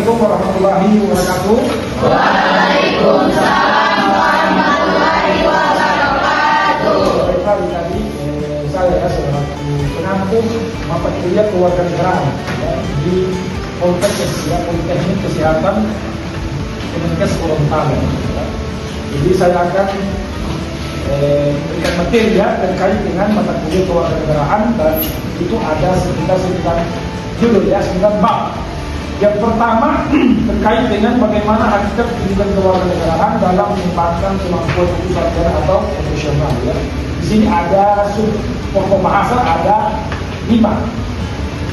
Assalamualaikum warahmatullahi wabarakatuh. Waalaikumsalam warahmatullahi wabarakatuh. Baik, tadi saya selaku pengampu mata kuliah kewarganegaraan di Politeknik Kesehatan Kemenkes Gorontalo. Jadi saya akan berikan materi terkait dengan mata kuliah kewarganegaraan, dan itu ada sekitar 9 bab. Yang pertama terkait dengan bagaimana hakikat pendidikan kewarganegaraan dalam mengembangkan kemampuan sarjana atau profesional. Di sini ada pokok bahasa ada 5.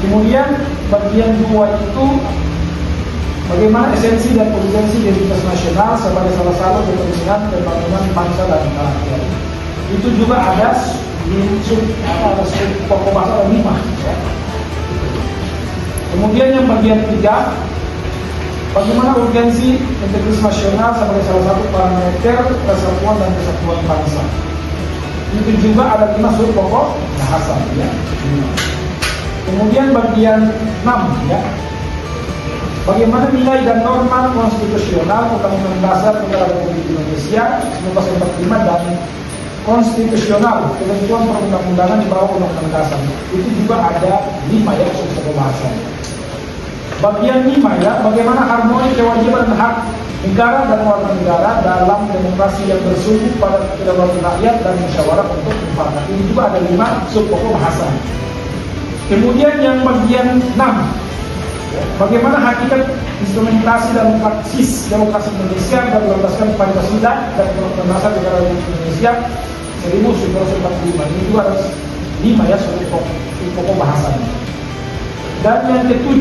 Kemudian bagian 2 itu bagaimana esensi dan urgensi identitas nasional sebagai salah satu kepentingan pembangunan bangsa dan negara. Itu juga ada pokok bahasa ada 5. Kemudian yang bagian 3, bagaimana urgensi integritas nasional sebagai salah satu parameter persatuan dan kesatuan bangsa. Itu juga ada 5 sub pokok bahasa. Kemudian bagian 6, bagaimana nilai dan norma konstitusional Undang-Undang Dasar Negara Republik Indonesia 1945 dan konstitusional ketentuan perundang-undangan di bawah Undang-Undang Dasar. Itu juga ada 5 sub pokok bahasa. Bagian 5 bagaimana harmoni kewajiban dan hak negara dan warga negara dalam demokrasi yang bersumber pada kedaulatan rakyat dan musyawarah untuk mufakat. Ini juga ada 5 sub pokok bahasa. Kemudian yang bagian 6, bagaimana hakikat instrumentasi dan praksis demokrasi Indonesia dan berlandaskan Pancasila dan Undang-Undang Dasar Negara Republik Indonesia 1945. Ini juga ada 5 sub pokok bahasa. Dan yang ke-7,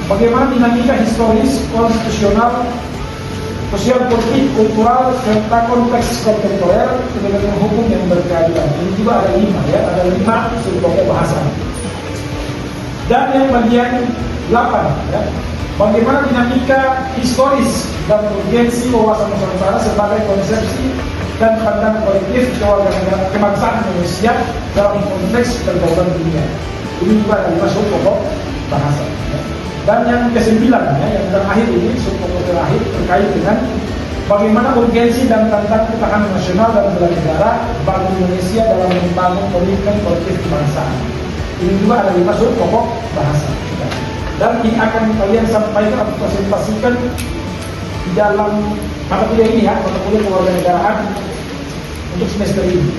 bagaimana dinamika historis, konstitusional, sosial, politik, kultural, serta konteks kontemporer penegakan hukum yang berkeadilan. Ini juga ada 5, ada 5 sub pokok bahasa. Dan yang bagian 8, bagaimana dinamika historis dan urgensi wawasan nusantara sebagai konsepsi dan pandangan kolektif kewarganegaraan kebangsaan Indonesia dalam konteks pergaulan dunia. Ini juga ada 5 sub pokok bahasa. Dan yang ke-9, yang terakhir ini sub pokok terakhir terkait dengan bagaimana urgensi dan tantangan ketahanan nasional dan bela negara bagi Indonesia dalam membangun komitmen kolektif kebangsaan. Ini juga ada 5 sub pokok bahasa. Dan ini akan kalian sampaikan atau presentasikan di dalam mata kuliah ini, mata kuliah kewarganegaraan untuk semester ini.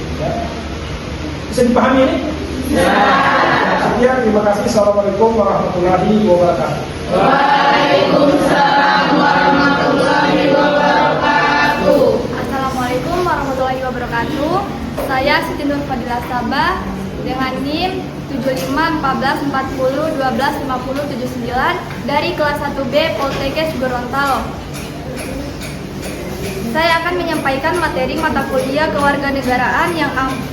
Bisa dipahami ini? Sekian, terima kasih. Assalamualaikum warahmatullahi wabarakatuh. Waalaikumsalam warahmatullahi wabarakatuh. Assalamualaikum warahmatullahi wabarakatuh. Saya Siti Nur Fadilah Sabah dengan NIM 751440125079 dari kelas 1B Poltekkes Gorontalo. Saya akan menyampaikan materi mata kuliah kewarganegaraan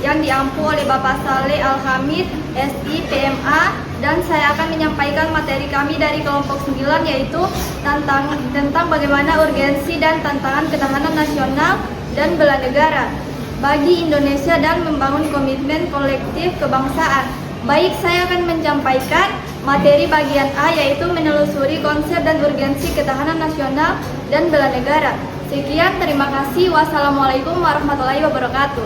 yang diampu oleh Bapak Saleh Al-Hamid, SI, PMA, dan saya akan menyampaikan materi kami dari kelompok 9, yaitu tentang bagaimana urgensi dan tantangan ketahanan nasional dan bela negara bagi Indonesia dan membangun komitmen kolektif kebangsaan. Baik, saya akan menyampaikan materi bagian A, yaitu menelusuri konsep dan urgensi ketahanan nasional dan bela negara. Sekian, terima kasih. Wassalamualaikum warahmatullahi wabarakatuh.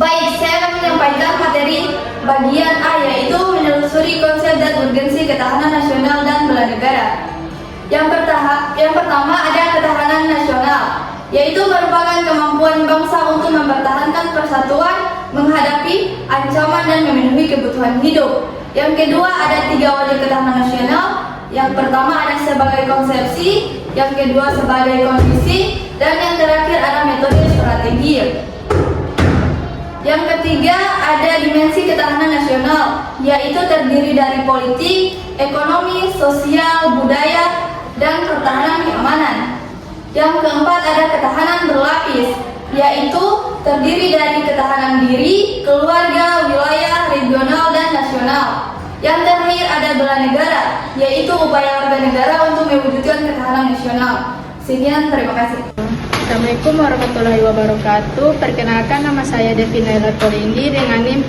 Baik, saya akan menyampaikan materi bagian A, yaitu menelusuri konsep dan urgensi ketahanan nasional dan bela negara. Yang pertama ada ketahanan nasional, yaitu merupakan kemampuan bangsa untuk mempertahankan persatuan, menghadapi ancaman dan memenuhi kebutuhan hidup. Yang kedua ada 3 wajib ketahanan nasional. Yang pertama ada sebagai konsepsi, yang kedua sebagai kondisi, dan yang terakhir ada metode strategi. Yang ketiga ada dimensi ketahanan nasional, yaitu terdiri dari politik, ekonomi, sosial, budaya, dan pertahanan keamanan. Yang keempat ada ketahanan berlapis, yaitu terdiri dari ketahanan diri, keluarga, wilayah, regional, dan nasional. Yang terakhir ada bela negara, yaitu upaya warga negara untuk mewujudkan ketahanan nasional. Sekian, terima kasih. Assalamualaikum warahmatullahi wabarakatuh. Perkenalkan, nama saya Devi Naila Polindi dengan NIM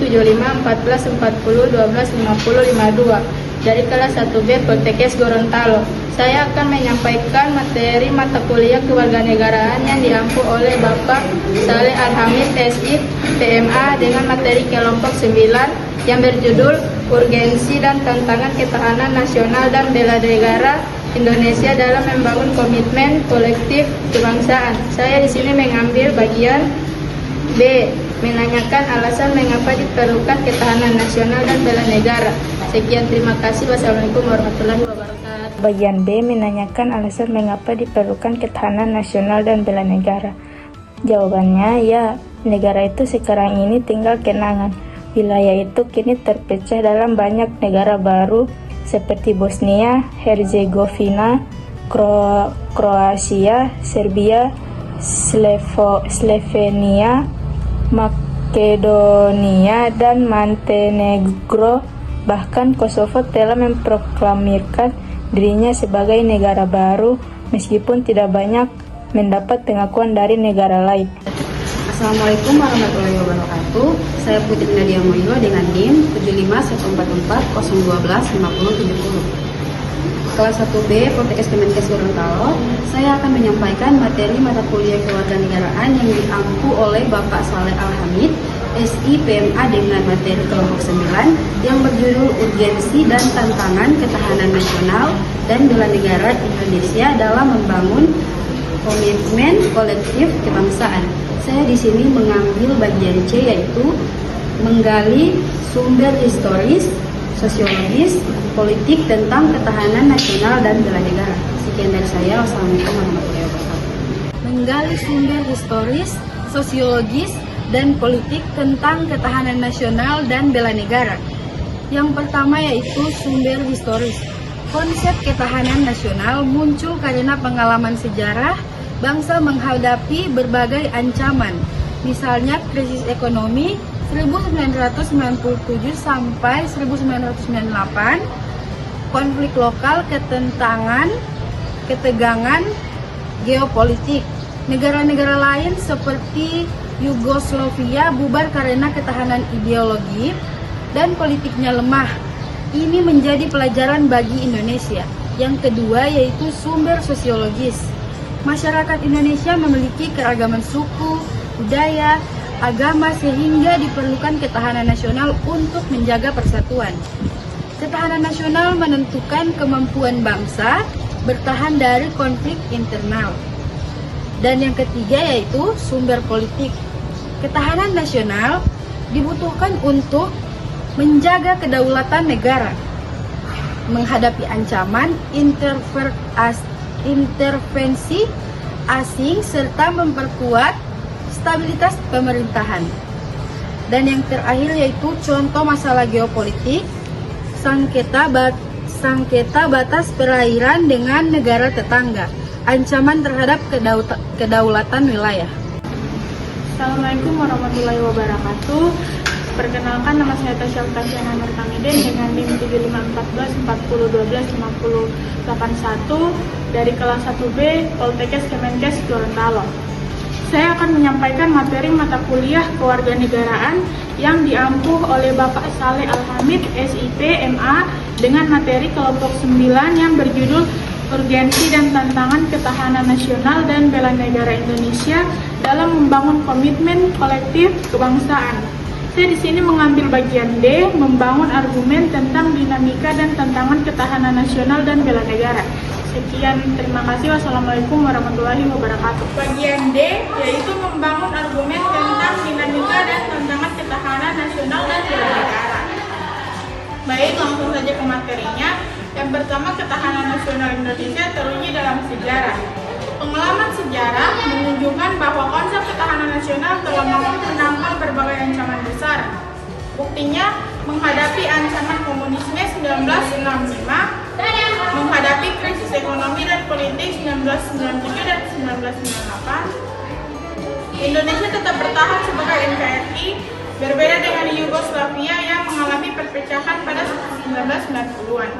751440125052 dari kelas 1B Poltekkes Gorontalo. Saya akan menyampaikan materi mata kuliah kewarganegaraan yang diampu oleh Bapak Saleh Al-Hamid SI PMA dengan materi kelompok 9 yang berjudul Urgensi dan Tantangan Ketahanan Nasional dan Bela Negara Indonesia dalam Membangun Komitmen Kolektif Kebangsaan. Saya di sini mengambil bagian B, menanyakan alasan mengapa diperlukan ketahanan nasional dan bela negara. Sekian, terima kasih. Wassalamualaikum warahmatullahi wabarakatuh. Bagian B, menanyakan alasan mengapa diperlukan ketahanan nasional dan bela negara. Jawabannya, ya, negara itu sekarang ini tinggal kenangan. Wilayah itu kini terpecah dalam banyak negara baru seperti Bosnia, Herzegovina, Kroasia, Serbia, Slovenia, Makedonia, dan Montenegro. Bahkan Kosovo telah memproklamirkan dirinya sebagai negara baru meskipun tidak banyak mendapat pengakuan dari negara lain. Assalamualaikum warahmatullahi wabarakatuh. Saya Putri Nadia Moilo dengan NIM 751440125070. Kelas 1B Poltekkes Kemenkes Gorontalo. Saya akan menyampaikan materi mata kuliah kewarganegaraan yang diampu oleh Bapak Saleh Al-Hamid SI PMA dengan materi kelompok 9 yang berjudul Urgensi dan Tantangan Ketahanan Nasional dan Bela Negara Indonesia dalam Membangun Komitmen Kolektif Kebangsaan. Saya di sini mengambil bagian C, yaitu menggali sumber historis, sosiologis, politik tentang ketahanan nasional dan bela negara. Sekian dari saya. Wassalamualaikum warahmatullahi wabarakatuh. Menggali sumber historis, sosiologis, dan politik tentang ketahanan nasional dan bela negara. Yang pertama yaitu sumber historis. Konsep ketahanan nasional muncul karena pengalaman sejarah bangsa menghadapi berbagai ancaman, misalnya krisis ekonomi 1997 sampai 1998, konflik lokal, ketegangan geopolitik. Negara-negara lain seperti Yugoslavia bubar karena ketahanan ideologi dan politiknya lemah. Ini menjadi pelajaran bagi Indonesia. Yang kedua yaitu sumber sosiologis. Masyarakat Indonesia memiliki keragaman suku, budaya, agama sehingga diperlukan ketahanan nasional untuk menjaga persatuan. Ketahanan nasional menentukan kemampuan bangsa bertahan dari konflik internal. Dan yang ketiga yaitu sumber politik. Ketahanan nasional dibutuhkan untuk menjaga kedaulatan negara, menghadapi ancaman intervensi asing, serta memperkuat stabilitas pemerintahan. Dan yang terakhir yaitu contoh masalah geopolitik, sengketa batas perairan dengan negara tetangga, ancaman terhadap kedaulatan wilayah. Assalamualaikum warahmatullahi wabarakatuh. Perkenalkan, nama saya Tasya Utasyana Nurtamiden dengan NIM 751440125081 dari kelas 1B Poltekkes Kemenkes Gorontalo. Saya akan menyampaikan materi mata kuliah kewarganegaraan yang diampu oleh Bapak Saleh Al-Hamid SIP MA dengan materi kelompok 9 yang berjudul Urgensi dan Tantangan Ketahanan Nasional dan Bela Negara Indonesia dalam Membangun Komitmen Kolektif Kebangsaan. Saya di sini mengambil bagian D, membangun argumen tentang dinamika dan tantangan ketahanan nasional dan bela negara. Sekian, terima kasih. Wassalamualaikum warahmatullahi wabarakatuh. Bagian D yaitu membangun argumen tentang dinamika dan tantangan ketahanan nasional dan bela negara. Baik, langsung saja ke materinya. Yang pertama, ketahanan nasional Indonesia teruji dalam sejarah. Pengalaman sejarah menunjukkan bahwa konsep ketahanan nasional telah mampu menangkal berbagai ancaman besar. Buktinya, menghadapi ancaman komunisme 1965, menghadapi krisis ekonomi dan politik 1997 dan 1998, Indonesia tetap bertahan sebagai NKRI, berbeda dengan Yugoslavia yang mengalami perpecahan pada 1990-an.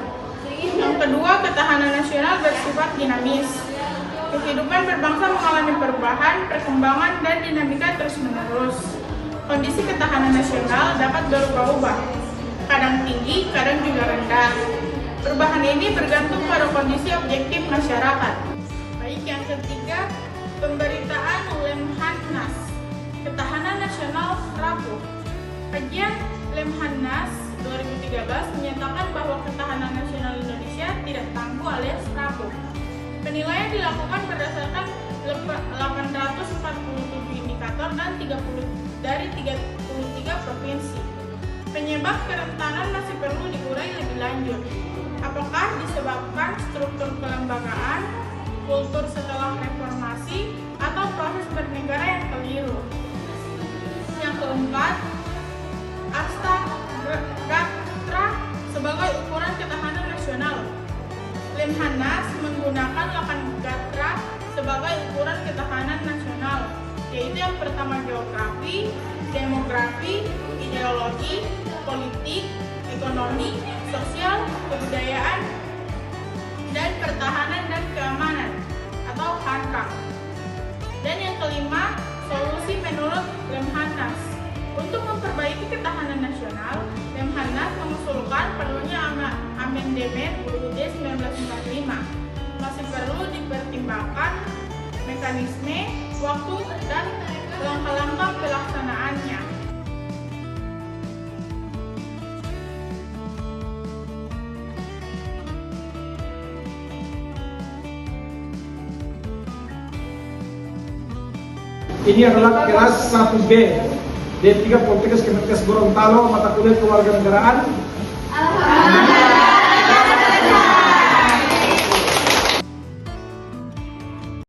Yang kedua, ketahanan nasional bersifat dinamis. Kehidupan berbangsa mengalami perubahan, perkembangan, dan dinamika terus-menerus. Kondisi ketahanan nasional dapat berubah-ubah, kadang tinggi, kadang juga rendah. Perubahan ini bergantung pada kondisi objektif masyarakat. Baik, yang ketiga, pemberitaan Lemhanas, Ketahanan Nasional rapuh. Kajian Lemhanas 2013 menyatakan bahwa ketahanan nasional Indonesia tidak tangguh alias rapuh. Penilaian dilakukan berdasarkan 847 indikator dan 33 provinsi. Penyebab kerentanan masih perlu diurai lebih lanjut. Apakah disebabkan struktur kelembagaan, kultur setelah reformasi, atau proses bernegara yang keliru? Yang keempat, Gatra sebagai ukuran ketahanan nasional. Lemhanas menggunakan 8 Gatra sebagai ukuran ketahanan nasional, yaitu yang pertama geografi, demografi, ideologi, politik, ekonomi, sosial, kebudayaan, dan pertahanan dan keamanan atau HANKAM. Dan yang kelima, solusi menurut Lemhanas. Untuk memperbaiki ketahanan nasional, Lemhanas mengusulkan perlunya amandemen UUD 1945. Masih perlu dipertimbangkan mekanisme, waktu, dan langkah-langkah pelaksanaannya. Ini adalah kelas 1B D3 Poltekkes Kemenkes Gorontalo, mata kuliah kewarganegaraan